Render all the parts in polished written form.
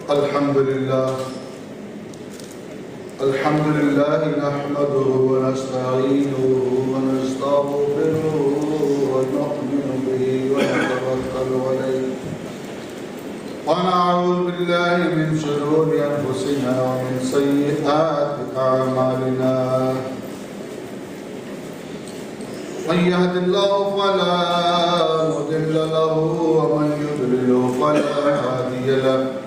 Alhamdulillah. Alhamdulillah nahmaduhu wa nasta'inuhu wa nastaghfiruhu wa nu'minu bihi wa natawakkalu alayhi wa na'udhu billahi min shururi anfusina wa min sayyi'ati a'malina. Man yahdihillahu fala mudilla lahu wa man yudlil fala hadiya lahu.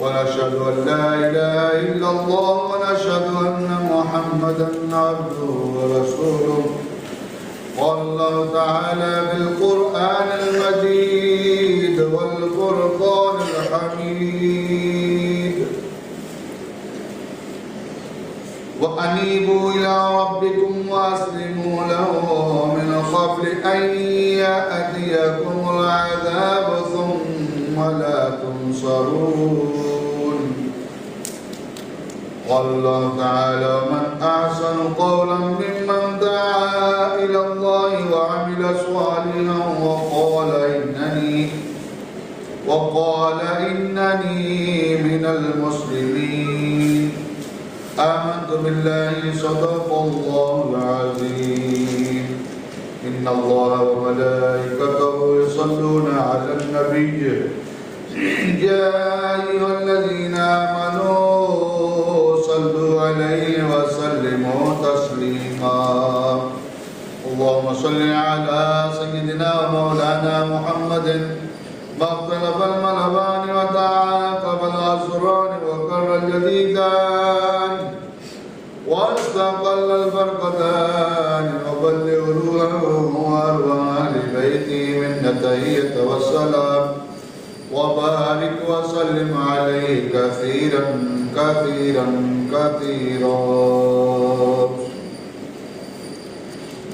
ونشهد أن لا إله إلا الله ونشهد أن محمدا عبده ورسوله. قال الله تعالى بالقرآن المجيد والفرقان الحميد وأنيبوا إلى ربكم وأسلموا له من قبل أن يأتيكم العذاب ثم لا تنصرون. قال الله تعالى من أحسن قولا ممن دعا إلى الله وعمل صالحا وقال إنني من المسلمين. آمنت بالله صدق الله العظيم. إن الله وملائكته يصلون على النبي يا أيها الذين آمنوا صلوا عليه وسلموا تسليما. اللهم صل على سيدنا ومولانا محمد ما اختلف الملبان وتعاقب الأسران وكر الجديدان واستقل البرقتان وبلغ روحه وأرواح أهل بيته من التحية والسلام وبارك وسلم عليه كثيرا كثيرا كثيرا.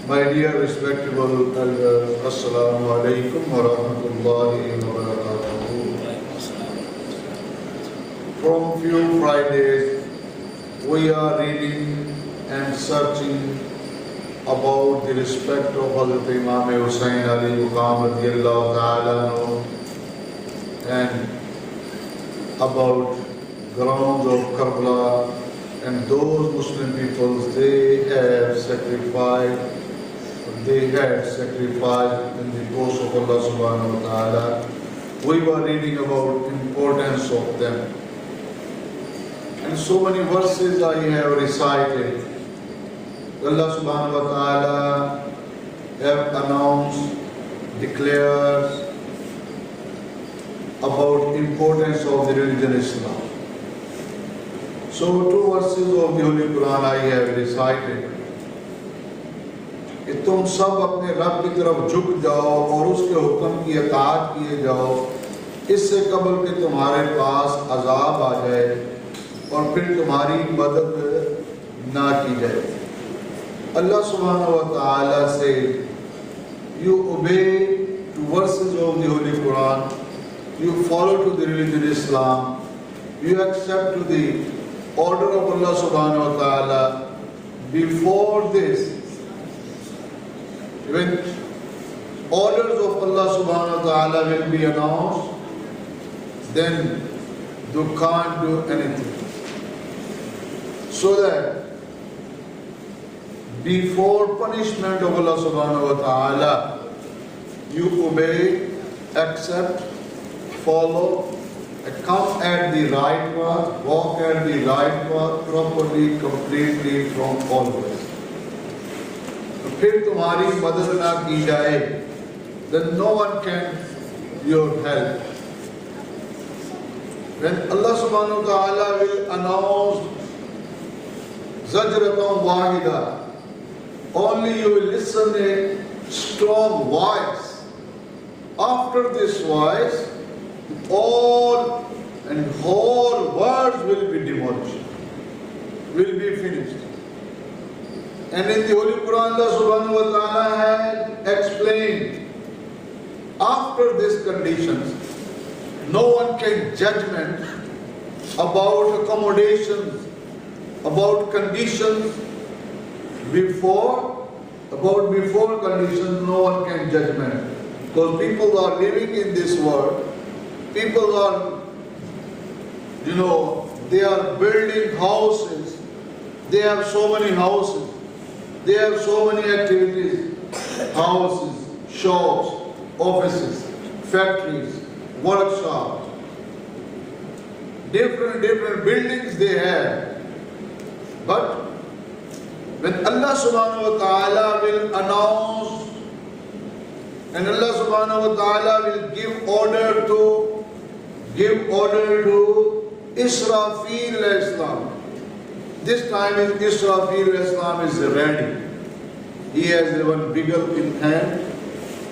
My dear respectable elders, Assalamu alaikum wa rahmatullahi wa barakatuh. From few Fridays we are reading and searching about the respect of Hazrat Imam Hussain Ali Ghulame radiyallahu ta'ala anhu and about grounds of Karbala and those Muslim peoples they had sacrificed in the cause of Allah subhanahu wa ta'ala. We were reading about importance of them. And so many verses I have recited. Allah subhanahu wa ta'ala have announced, declares about importance of the religion Islam. So two verses of the Holy Quran I have recited. कि तुम सब अपने रब की तरफ झुक जाओ और उसके हुक्म की इताअत किए जाओ इससे कबल कि तुम्हारे पास अजाब आ जाए और फिर तुम्हारी मदद ना की जाए. Allah subhanahu wa ta'ala said, you obey to verses of the Holy Quran, you follow to the religion Islam, you accept to the order of Allah subhanahu wa ta'ala. Before this, when orders of Allah subhanahu wa ta'ala will be announced, then you can't do anything. So that before punishment of Allah subhanahu wa ta'ala, you obey, accept, follow, come at the right path, walk at the right path properly, completely from always. फिर तुम्हारी मदद ना की जाए, then no one can your help. When Allah subhanahu wa ta'ala will announce Zajratan Wahida, only you will listen a strong voice. After this voice, all and whole words will be demolished, will be finished. And in the Holy Quran, Allah subhanahu wa ta'ala had explained, after these conditions, no one can judgment about accommodations, about conditions before conditions, no one can judgment. Because people are living in this world, people are You know, they are building houses. They have so many houses. They have so many activities. Houses, shops, offices, factories, workshops. Different buildings they have. But when Allah subhanahu wa ta'ala will announce and Allah subhanahu wa ta'ala will give order to Israfil Islam. This time Israfil Islam is ready. He has one beagle in hand.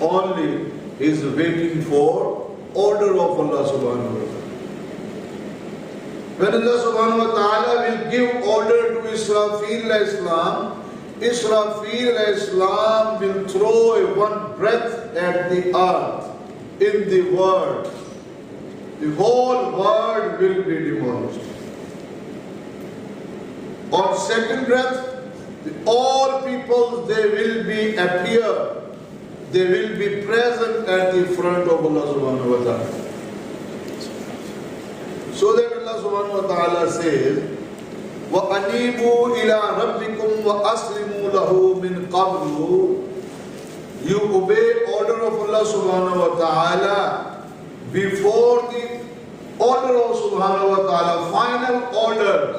Only he is waiting for order of Allah subhanahu wa ta'ala. When Allah subhanahu wa ta'ala will give order to Israfil Islam, Israfil Islam will throw one breath at the earth, in the world. The whole world will be demolished. On second breath, all people, they will be appear. They will be present at the front of Allah subhanahu wa ta'ala. So that Allah subhanahu wa ta'ala says, وَأَنِيبُوا إِلَىٰ رَبِّكُمْ وَأَسْلِمُوا لَهُ مِنْ قَبْلُ. You obey order of Allah subhanahu wa ta'ala before the order of subhanahu wa ta'ala, final orders.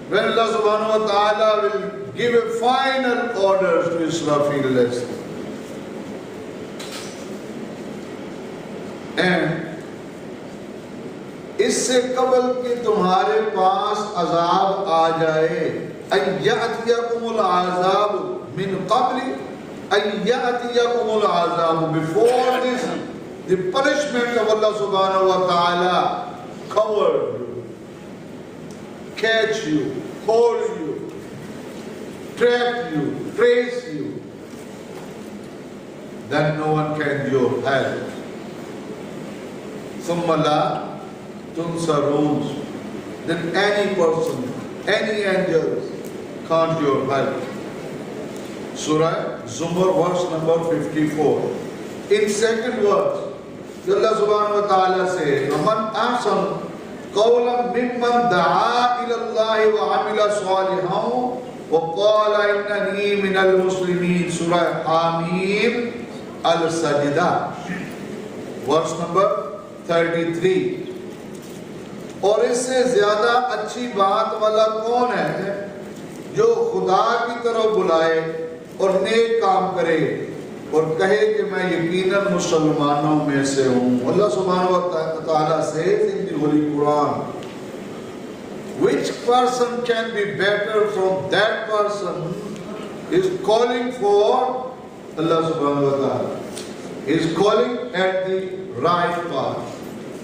When Allah subhanahu wa ta'ala will give a final orders to Israfil Islam. And इससे कबल कि तुम्हारे पास अजाब आ जाए, अय्यातियकुमुल अज़ाब मिन क़ब्ल, अय्यातियकुमुल अज़ाब, before this, the punishment of Allah subhanahu wa ta'ala covered you, catch you, hold you, trap you, trace you, then no one can your help. ثُمَّ لَا تُنْصَرُونَ. Then any person, any angels can't your help. Surah Zumar, verse number 54. In second verse, Allah subhanahu wa ta'ala says, وَمَنْ أَحْسَنُ قَوْلًا مِمَّنْ دَعَا إِلَى اللَّهِ وَعَمِلَ صَالِحًا وَقَالَ إِنَّنِي مِنَ الْمُسْلِمِينَ. Surah Ameere al-Sajjadah, verse number 33. और इससे ज्यादा अच्छी बात वाला कौन है जो खुदा की तरफ बुलाए और नेक काम करे और कहे कि मैं यकीनन मुसलमानों में से हूँ. Allah subhanahu wa ta'ala says in the Holy Quran, which person can be better from that person is calling for Allah subhanahu wa ta'ala. He is calling at the right path.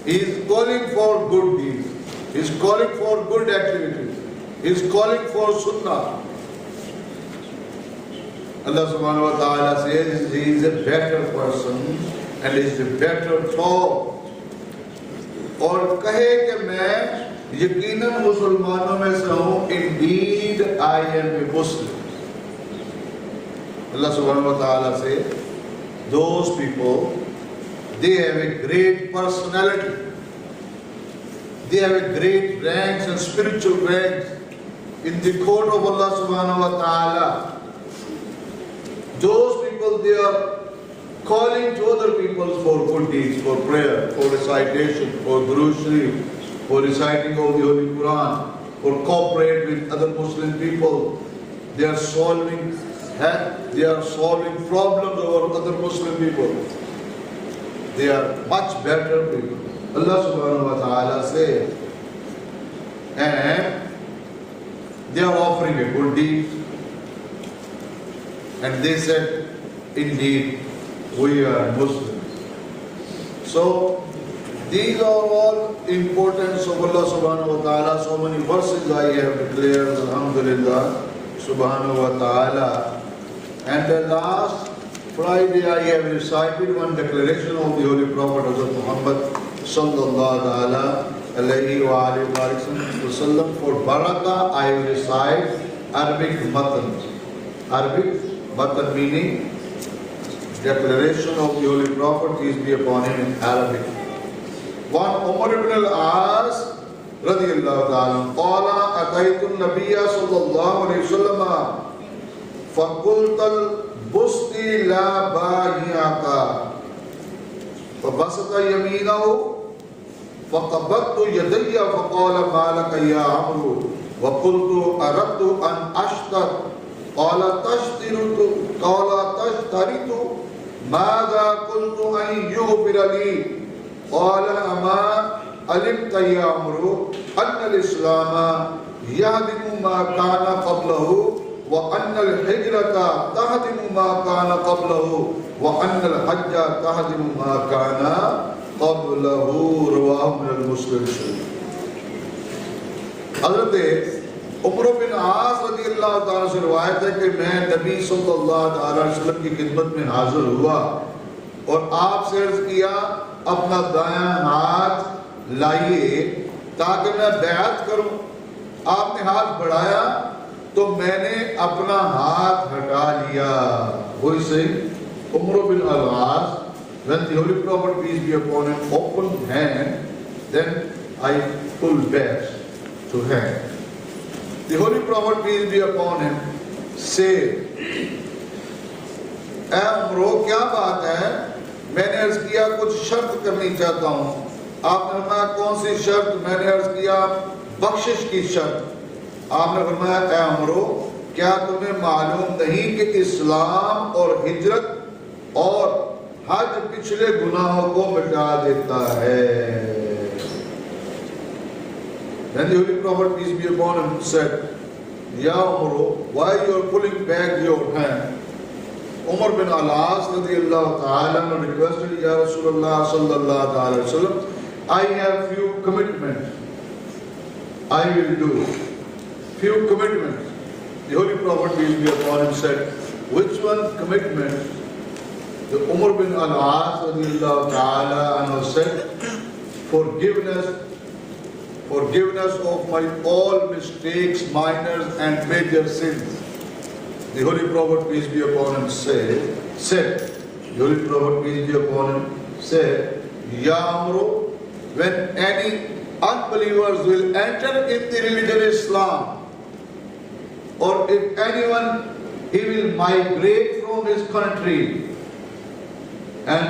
He is calling for good deeds. He is calling for good activities. He is calling for sunnah. Allah subhanahu wa ta'ala says he is a better person and is a better thought. और कहे कि मैं यकीनन मुसलमानों में से हूँ. Indeed, I am a Muslim. Allah subhanahu wa ta'ala says those people, they have a great personality. They have a great ranks and spiritual ranks in the court of Allah subhanahu wa ta'ala. Those people, they are calling to other people for good deeds, for prayer, for recitation, for Durood Shareef, for reciting of the Holy Quran, for cooperate with other Muslim people. They are solving problems over other Muslim people. They are much better people. Allah subhanahu wa ta'ala says, and they are offering a good deed. And they said, indeed, we are Muslims. So, these are all importance of Allah subhanahu wa ta'ala. So many verses I have declared, alhamdulillah, subhanahu wa ta'ala. And the last Friday I have recited one declaration of the Holy Prophet Hazrat Muhammad sallallahu alayhi wa sallam. For barakah I recite Arabic matans. Arabic matan meaning declaration of the Holy Prophet, peace be upon him, in Arabic. One Umar ibn al-As radiyallahu ta'ala, qala ataytu an-nabiyya sallallahu alayhi wasallam faqultal busti la ba'iyaka fabasata yaminahu faqabattu yadayya faqala ma laka ya amru wa qultu aradtu an ashtar qala tashtaritu madha qultu an yughfira li qala ama alimta ya amru anna al-islam yahdimu ma kana qablahu wa anna al-hijrata tahdimu ma kana qablahu wa anna al-hajja tahdimu ma kana qablahu rawahu al-Muslim Sharif. Hazrat Umar बिन आस रज़ियल्लाहु ताला से रिवायत है कि मैं नबी सल्लल्लाहु अलैहि वसल्लम की खिदमत में हाजिर हुआ और आपसे अर्ज किया अपना दायां हाथ लाइए ताकि मैं बैत करूं। आपने हाथ बढ़ाया तो मैंने अपना हाथ हटा लिया। वही सही उमर बिन आस, when the Holy Prophet peace be upon him opened hand, then I pulled back to hand. The Holy Prophet peace be upon him said, "ऐ उमरो क्या बात है? मैंने अर्ज किया कुछ शर्त करनी चाहता हूँ। आपने फरमाया कौन सी शर्त? मैंने अर्ज किया बख्शिश की शर्त। आपने फरमाया ऐ उमरो क्या तुम्हें मालूम नहीं कि इस्लाम और हिजरत और हज पिछले गुनाहों को मिटा देता है?" Then the Holy Prophet peace be upon him said, "Ya Umar, why you are pulling back your hand?" Umar bin Alas radiyallahu ta'ala requested, "Ya Rasulullah sallallahu alaihi wasallam, I have few commitments. I will do few commitments." The Holy Prophet peace be upon him said, "Which one commitment?" The Umar bin Alas radiyallahu ta'ala said, Forgiveness of my all mistakes, minors and major sins." The Holy Prophet peace be upon him said, the Holy Prophet peace be upon him said, "Ya Amru, when any unbelievers will enter in the religion Islam, or if anyone he will migrate from his country, and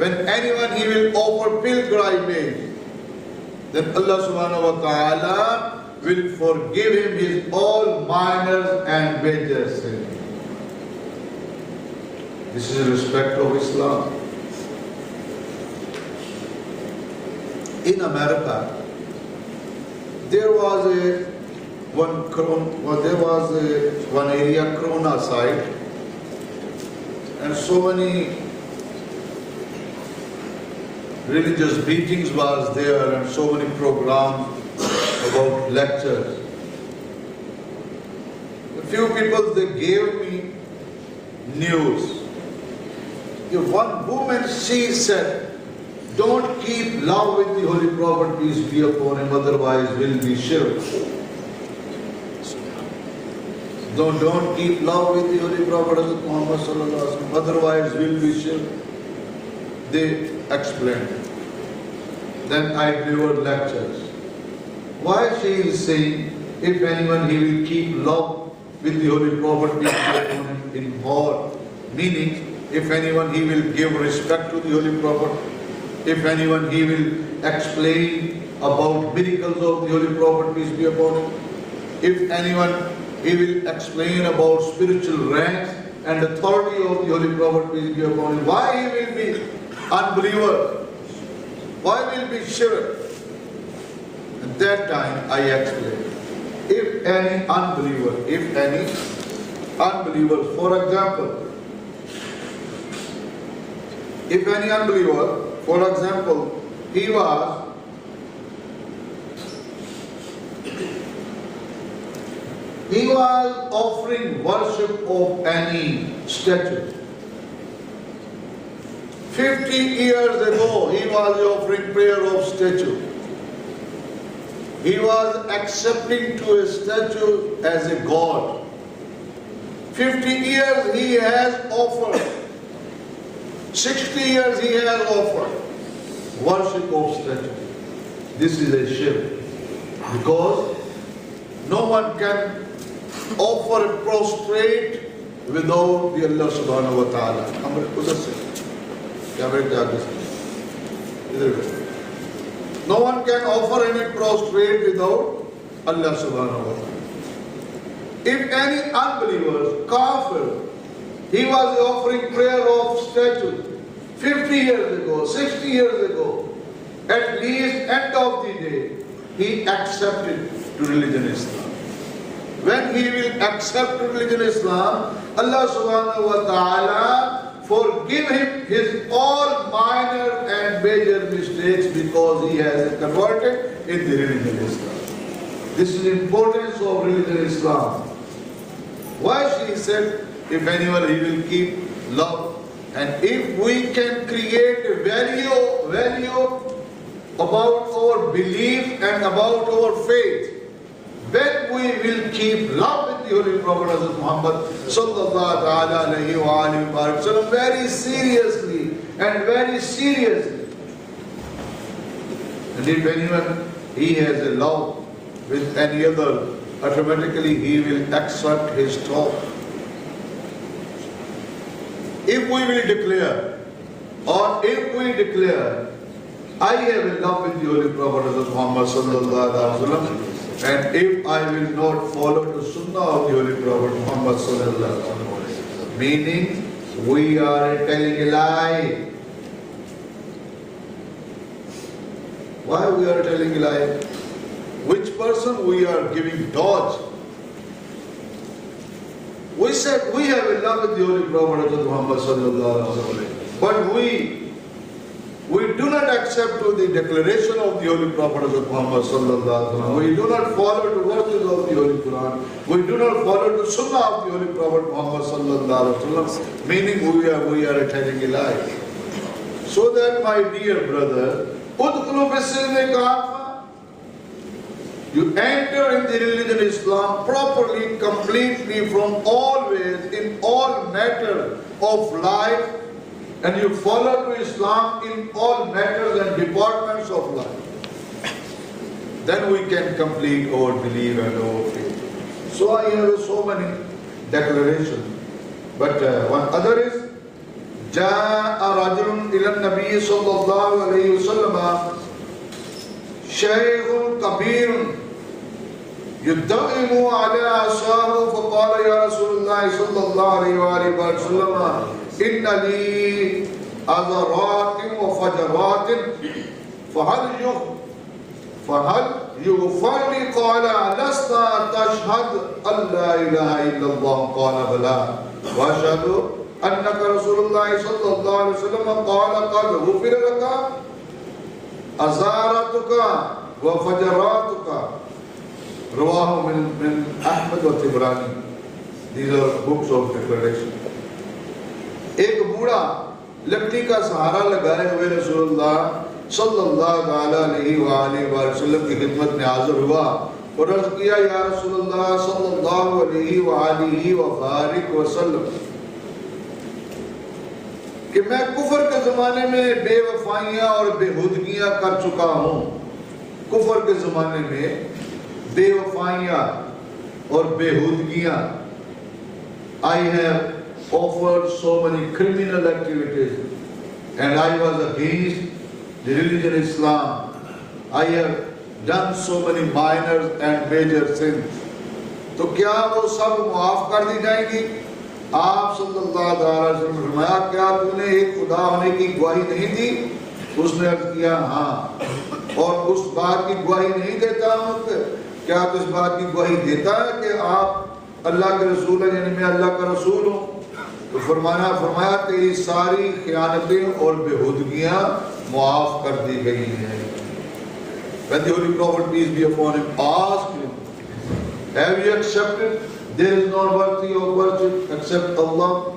when anyone he will offer pilgrimage, then Allah subhanahu wa ta'ala will forgive him his all minors and major sins." This is respect of Islam. In America, there was one area, Corona site, and so many religious meetings was there and so many programs about lectures. A few people, they gave me news. One woman, she said, "Don't keep love with the Holy Prophet, peace be upon him, otherwise will be shirk." Don't keep love with the Holy Prophet Muhammad sallallahu alaihi wasallam, otherwise will be shirk. They explained. Then I delivered lectures. Why she is saying, if anyone he will keep love with the Holy Prophet, peace be upon him, in heart, meaning if anyone he will give respect to the Holy Prophet, if anyone he will explain about miracles of the Holy Prophet, peace be upon him, if anyone he will explain about spiritual ranks and authority of the Holy Prophet, peace be upon him, why he will be unbeliever? Why will be shirk? At that time I explained, if any unbeliever, for example, he was offering worship of any statue. 50 years ago, he was offering prayer of statue. He was accepting to a statue as a god. 50 years he has offered. 60 years he has offered worship of statue. This is a shirk. Because no one can offer a prostrate without the Allah subhanahu wa ta'ala. No one can offer any prostrate without Allah subhanahu wa ta'ala. If any unbelievers, kafir, he was offering prayer of statue 50 years ago, 60 years ago, at least end of the day, he accepted to religion Islam. When he will accept religion Islam, Allah subhanahu wa ta'ala forgive him his all minor and major mistakes because he has converted in the religion Islam. This is the importance of religion Islam. Why she said, if anyone he will keep love, and if we can create a value about our belief and about our faith, then we will keep love with the Holy Prophet Muhammad sallallahu alayhi wa sallam very seriously and very seriously. And if anyone he has a love with any other, automatically he will accept his talk. If we will declare, or if we declare, I have a love with the Holy Prophet Muhammad sallallahu alaihi wasallam, and if I will not follow the Sunnah of the Holy Prophet Muhammad sallallahu alaihi wasallam, meaning we are telling a lie. Why we are telling a lie? Which person we are giving dodge? We said we have a love with the Holy Prophet Muhammad sallallahu alaihi wasallam, but we do not accept to the declaration of the Holy Prophet Muhammad sallallahu alaihi wasallam. We do not follow the verses of the Holy Quran. We do not follow the Sunnah of the Holy Prophet Muhammad sallallahu alaihi wasallam. Meaning we are telling a lie. So that, my dear brother, you enter in the religion Islam properly, completely, from all ways, in all matters of life, and you follow to Islam in all matters and departments of life. Then we can complete our belief and our faith. So I have so many declarations. But one other is, جاء رجل إلى النبي صلى الله عليه وسلم شيخ كبير يدعم على عصاه فقال يا رسول الله صلى الله عليه وسلم إن لي عذرات وفجرات فهل يغفر لي؟ قال لست تشهد أن لا إله إلا الله؟ قال بلى وأشهد أنك رسول الله صلى الله عليه وسلم. قال قد غفر لك عذراتك وفجراتك. رواه من أحمد وطبراني. These are books of declaration. एक बूढ़ा लकड़ी का सहारा लगाए हुए रसूलुल्लाह सल्लल्लाहु अलैहि वसल्लम की खिदमत में हाजिर हुआ और अर्ज़ किया, या रसूलुल्लाह सल्लल्लाहु अलैहि वसल्लम, कि मैं कुफर के ज़माने में बेवफाइयाँ और बेहुदगियाँ कर चुका हूँ. कुफर के ज़माने में बेवफाइयाँ और बेहुदगियाँ, I have offered so many criminal activities and I was against the religion Islam. I have done so many minor and major sins. तो क्या वो सब माफ कर दी जाएंगी? आप सल्लल्लाहु अलैहि वसल्लम ने फरमाया, क्या तूने एक खुदा होने की गवाही नहीं दी? उसने अर्ज किया, हाँ. और उस बात की गवाही नहीं देता हूँ, क्या आप इस बात की गवाही देता है कि आप अल्लाह के रसूल हैं, यानी मैं अल्लाह का रसूल हूँ? तो फरमाया तेरी सारी खयानतें और बेहुदगियाँ माफ कर दी गई हैं. When the Holy Prophet, peace be upon him, asked him, have you accepted there is no worthy of worship except Allah,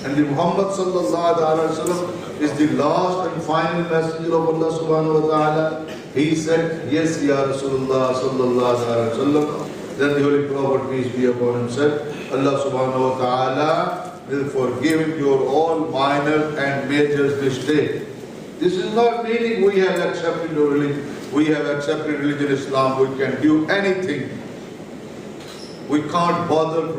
and the Muhammad sallallahu alaihi wasallam is the last and final messenger of Allah subhanahu wa ta'ala? He said, yes, Ya Rasulullah sallallahu alaihi wasallam. Then the Holy Prophet, peace be upon him, said, Allah subhanahu wa ta'ala will forgive your all minor and major mistakes. This is not meaning we have accepted religion. We have accepted religion Islam. We can do anything. We can't bother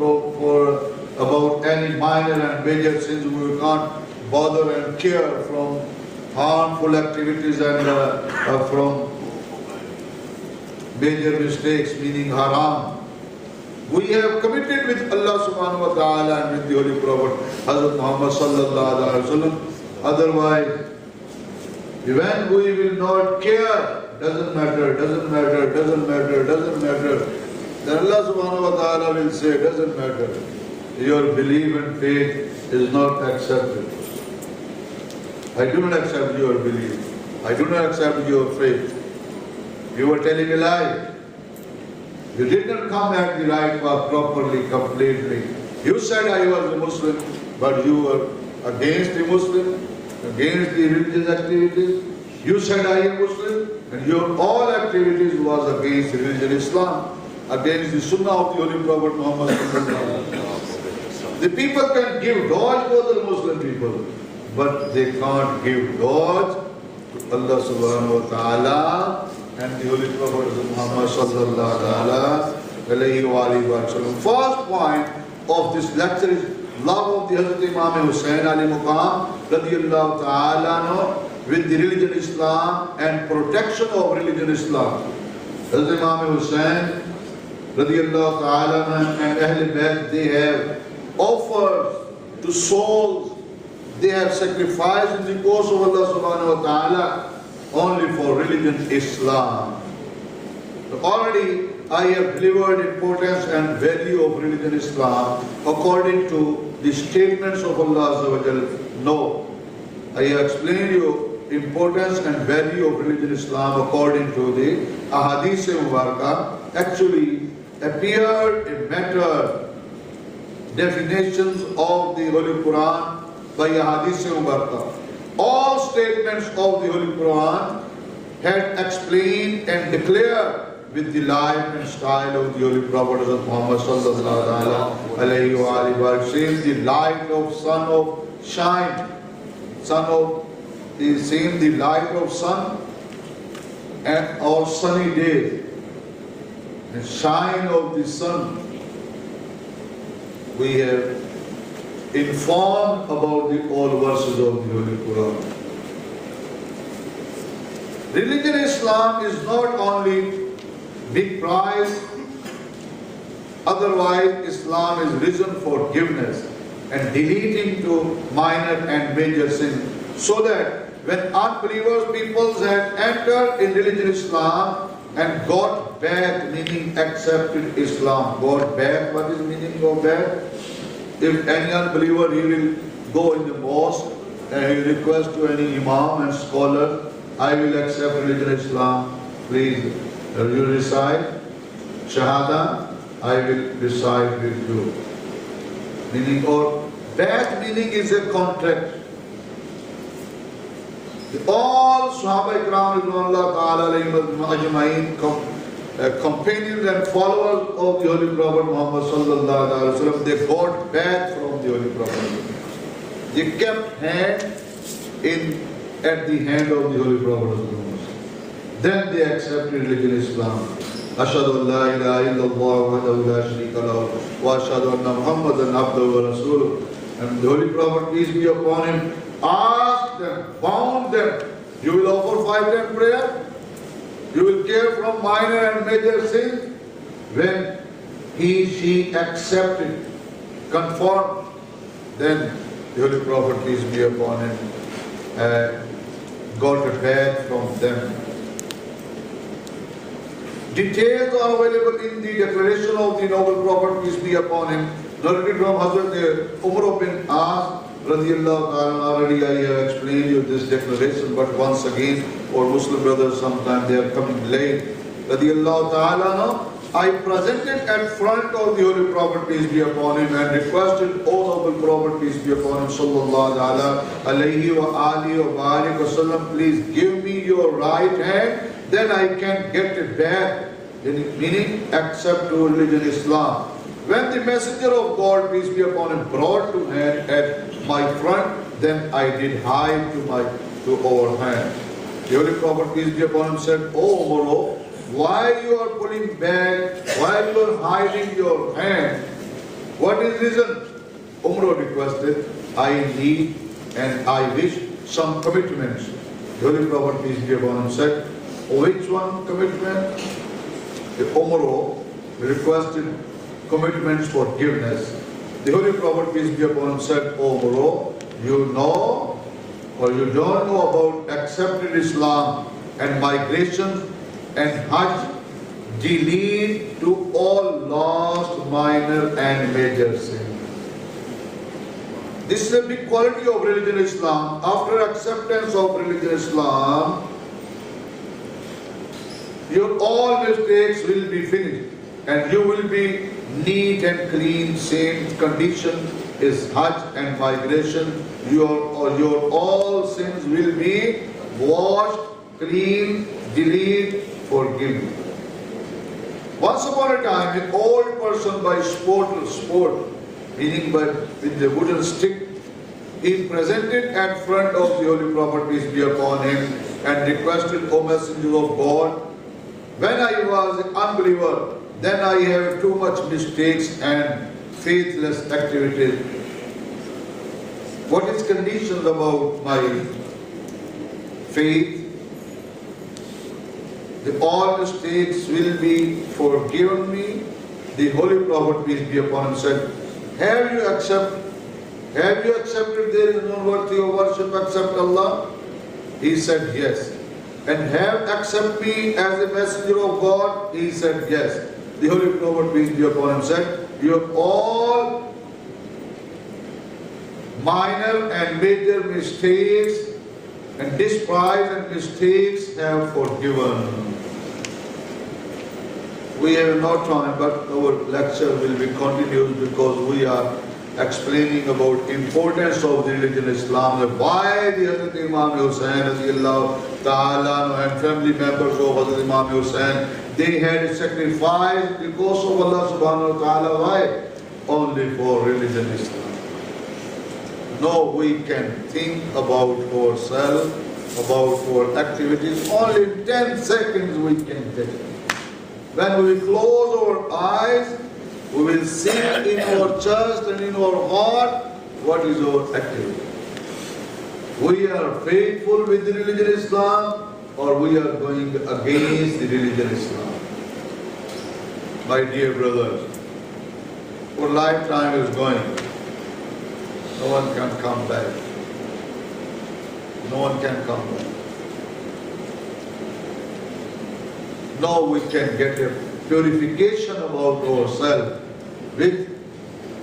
about any minor and major sins. We can't bother and care from harmful activities and from major mistakes, meaning haram. We have committed with Allah subhanahu wa ta'ala and with the Holy Prophet Hazrat Muhammad sallallahu alaihi wasallam. Otherwise, when we will not care, doesn't matter, then Allah subhanahu wa ta'ala will say, doesn't matter. Your belief and faith is not accepted. I do not accept your belief. I do not accept your faith. You were telling a lie. You did not come at the right path properly, completely. You said I was a Muslim, but you were against the Muslim, against the religious activities. You said I am Muslim, and your all activities was against religion Islam, against the Sunnah of the Holy Prophet Muhammad. The people can give dodge to other Muslim people, but they can't give dodge to Allah subhanahu wa ta'ala and the Holy Prophet Muhammad sallallahu alayhi wa sallam. First point of this lecture is love of the Hazrat Imam Hussain Ali Muqam radiyallahu ta'ala with the religion Islam and protection of religion Islam. Hazrat Imam Hussain radiyallahu ta'ala and Ahl Bayt, they have offered to souls, they have sacrificed in the cause of Allah subhanahu wa ta'ala only for religion Islam. So already I have delivered importance and value of religion Islam according to the statements of Allah Azza wa Jal. No, I have explained you importance and value of religion Islam according to the Ahadith-e-Mubarakah. Actually appeared in matter definitions of the Holy Quran by Ahadith-e-Mubarakah. All statements of the Holy Quran had explained and declared with the life and style of the Holy Prophet Muhammad sallallahu alayhi wa sallam. The light of sun of shine, the light of sun and all sunny days, the shine of the sun. We have informed about the all verses of the Holy Quran. Religion Islam is not only big prize, otherwise Islam is risen forgiveness and deleting to minor and major sins, so that when unbelievers peoples have entered in religion Islam and got back, meaning accepted Islam, got back, what is the meaning of back? If any unbeliever, he will go in the mosque and he will request to any imam and scholar, I will accept religion Islam, please, you recite Shahada, I will recite with you. Meaning, or that meaning is a contract. All Sahaba Ikram companions and followers of the Holy Prophet Muhammad sallallahu alaihi wasallam, they got back from the Holy Prophet. They kept hand at the hand of the Holy Prophet. Then they accepted religion Islam. Ashhadu an la ilaha illallah wahdahu la sharika lahu wa ashhadu anna Muhammadan abduhu wa rasuluh. And the Holy Prophet, peace be upon him, asked them, bound them, you will offer 5 times prayer? You will care from minor and major sins? When she accepted, conformed, then the Holy Prophet, peace be upon him, got a back from them. Details are available in the declaration of the noble Prophet, peace be upon him, narrated from Hazrat Umar bin As radiyallahu ta'ala. Already I have explained you this declaration, but once again, for Muslim brothers, sometimes they are coming late. Radiyallahu ta'ala, I presented at front of the Holy Prophet, peace be upon him, and requested, O noble Prophet, peace be upon him, sallallahu alayhi wa alihi wa barik wa sallam, please give me your right hand, then I can get it back, meaning accept to religion Islam. When the messenger of God, peace be upon him, brought to hand at my front, then I did hide to my to our hand. The Holy Prophet, peace be upon him, said, "Oh Umar, why you are pulling back, why you are hiding your hand? What is the reason?" Umar requested, "I need and I wish some commitments." The Holy Prophet, peace be upon him, said, "Which one commitment?" The Umar requested commitments for forgiveness. The Holy Prophet, peace be upon him, said, "Oh Umar, you know or you don't know about accepted Islam and migration and Hajj delete to all lost, minor and major sins." This is a big quality of religion Islam. After acceptance of religion Islam, your all mistakes will be finished and you will be neat and clean. Same condition is Hajj and migration. Your all sins will be washed, clean, delete, forgiven. Once upon a time, an old person by sport, meaning with the wooden stick, he presented at front of the Holy Prophet, peace be upon him, and requested, "O Messenger of God, when I was an unbeliever, then I have too much mistakes and faithless activities. What is conditioned about my faith? The all mistakes will be forgiven me." The Holy Prophet, peace be upon him, said, Have you accepted there is none worthy of worship except Allah? He said, "Yes." "And have accepted me as a messenger of God?" He said, "Yes." The Holy Prophet, peace be upon him, said, "You have all minor and major mistakes and despise and mistakes have forgiven." We have no time, but our lecture will be continued because we are explaining about importance of the religion Islam, why the Hazrat Imam Hussain and family members of Hazrat Imam Hussain, they had sacrificed because of Allah subhanahu wa ta'ala. Why? Only for religion Islam. No, we can think about ourselves, about our activities, only in 10 seconds we can take it. When we close our eyes, we will see in our chest and in our heart what is our activity. We are faithful with the religion Islam or we are going against the religion Islam. My dear brothers, our lifetime is going. No one can come back. No one can come back. Now we can get a purification about ourselves with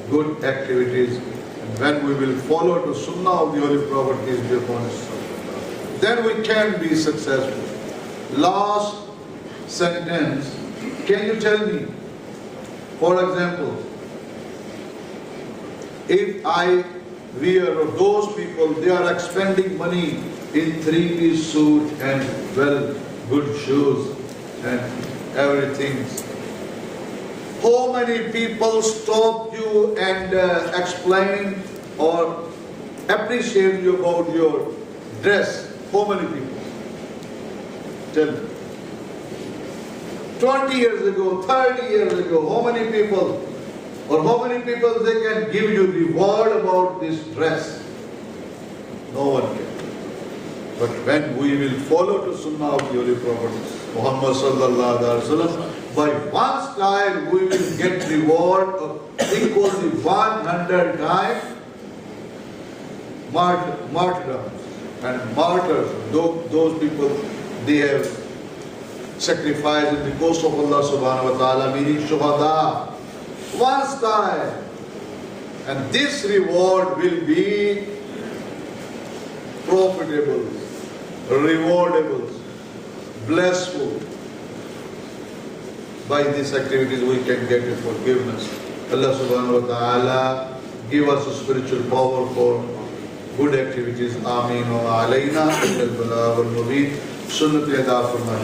good activities. And when we will follow the Sunnah of the Holy Prophet, peace be upon him, then we can be successful. Last sentence, can you tell me, for example, if I wear, or those people, they are expending money in 3-piece suit and good shoes and everything. How many people stop you and explain or appreciate you about your dress? How many people? Tell me. 20 years ago, 30 years ago, how many people? Or how many people they can give you reward about this dress? No one can. But when we will follow the Sunnah of the Holy Prophet Muhammad sallallahu alaihi wasallam, by one style we will get reward of equal to 100 times martyrdom. And martyrs, those people, they have sacrificed in the cause of Allah subhanahu wa ta'ala, meaning shuhada. One style. And this reward will be profitable, rewardable, blissful. By these activities we can get a forgiveness. Allah subhanahu wa ta'ala give us a spiritual power for good activities. Ameen wa alayna. Al-balagh al-mubin. Sunnat yada farman.